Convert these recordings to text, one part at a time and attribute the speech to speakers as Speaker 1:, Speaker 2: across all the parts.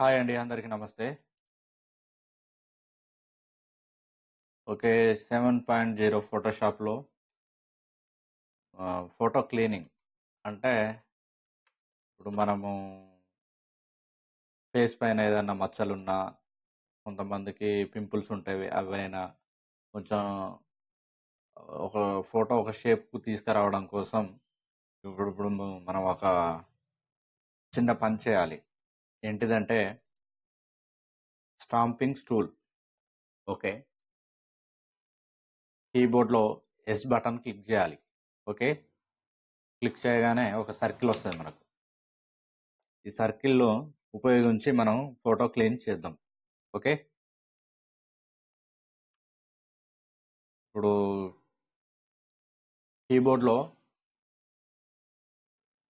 Speaker 1: Hi అండి. అందరికీ నమస్తే. ఓకే. 7.0 ఫోటోషాప్‌లో ఫోటో క్లీనింగ్ అంటే ఇప్పుడు మనము ఫేస్ పైన ఏదన్నా మచ్చలున్నా, కొంతమందికి పింపుల్స్ ఉంటాయి. అవైనా కొంచెం ఒక ఫోటో ఒక షేప్‌కు తీసుకురావడం కోసం ఇప్పుడు మనం ఒక చిన్న పని చేయాలి. ఏంటిదంటే స్టాంపింగ్ స్టూల్. ఓకే. కీబోర్డ్‌లో ఎస్ బటన్ క్లిక్ చేయాలి. ఓకే. క్లిక్ చేయగానే ఒక సర్కిల్ వస్తది మనకు. ఈ సర్కిల్‌లో ఉపయోగించి మనం ఫోటో క్లీన్ చేద్దాం. ఓకే. ఇప్పుడు కీబోర్డ్‌లో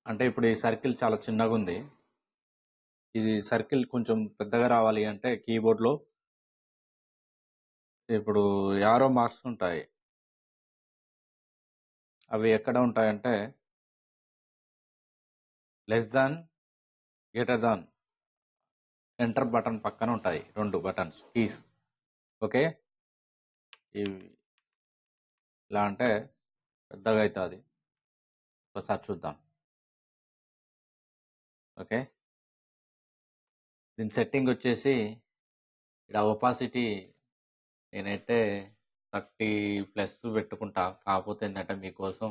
Speaker 1: అంటే ఇప్పుడు ఈ సర్కిల్ చాలా చిన్నగుంది. ఇది సర్కిల్ కొంచెం పెద్దగా రావాలి అంటే కీబోర్డ్‌లో ఇప్పుడు యారో మార్క్స్ ఉంటాయి. అవి ఎక్కడ ఉంటాయంటే less than, greater than, enter button పక్కన ఉంటాయి. 2 బటన్స్ కీస్. ఓకే. ఇవి ఇలా అంటే పెద్దగా అయితాది. ఒకసారి చూద్దాం. ఓకే. దీని సెట్టింగ్ వచ్చేసి ఇక్కడ ఒపాసిటీ నేనైతే 30+ పెట్టుకుంటా. కాకపోతే ఏంటంటే మీకోసం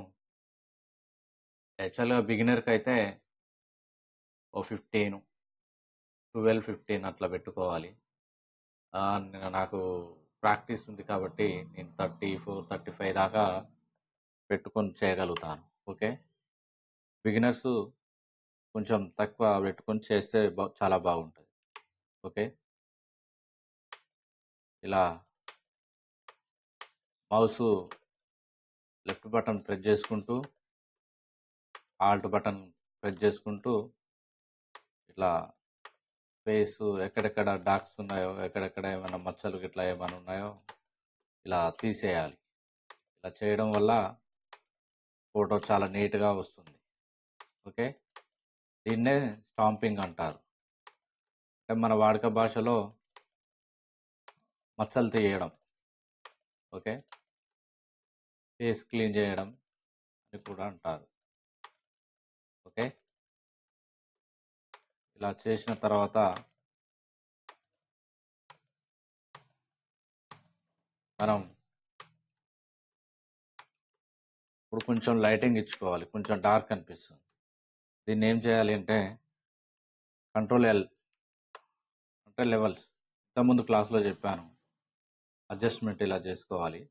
Speaker 1: యాక్చువల్‌గా బిగినర్‌కి అయితే ఓ 15, 12, 15 అట్లా పెట్టుకోవాలి. నాకు ప్రాక్టీస్ ఉంది కాబట్టి నేను 34, 35 దాకా పెట్టుకొని చేయగలుగుతాను. ఓకే. బిగినర్స్ కొంచెం తక్కువ పెట్టుకొని చేస్తే చాలా బాగుంటుంది. ఓకే. ఇలా మౌసు లెఫ్ట్ బటన్ ప్రెస్ చేసుకుంటూ, ఆల్ట్ బటన్ ప్రెస్ చేసుకుంటూ ఇట్లా ఫేస్ ఎక్కడెక్కడ డార్క్స్ ఉన్నాయో, ఎక్కడెక్కడ ఏమైనా మచ్చలు గిట్లా ఏమైనా ఉన్నాయో ఇలా తీసేయాలి. ఇలా చేయడం వల్ల ఫోటో చాలా నీట్‌గా వస్తుంది. ఓకే. దీన్నే స్టాంపింగ్ అంటారు. అంటే మన వాడుక భాషలో మచ్చలు తీయడం. ఓకే. ఫేస్ క్లీన్ చేయడం అని కూడా అంటారు. ఓకే. ఇలా చేసిన తర్వాత మనం ఇప్పుడు కొంచెం లైటింగ్ ఇచ్చుకోవాలి. కొంచెం డార్క్ అనిపిస్తుంది. దీన్ని ఏం చేయాలి అంటే కంట్రోల్ ఎల్ అంటే లెవెల్స్. ఇంతకుముందు క్లాస్‌లో చెప్పాను. అడ్జస్ట్‌మెంట్ ఇలా చేసుకోవాలి.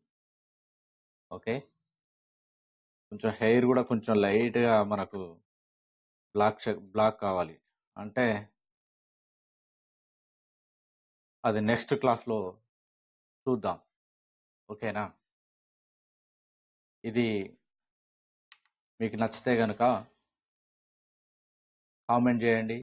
Speaker 1: ఓకే. కొంచెం హెయిర్ కూడా కొంచెం లైట్‌గా మనకు బ్లాక్ కావాలి. అంటే అది నెక్స్ట్ క్లాస్‌లో చూద్దాం. ఓకేనా? ఇది మీకు నచ్చితే గనక కామెంట్ చేయండి.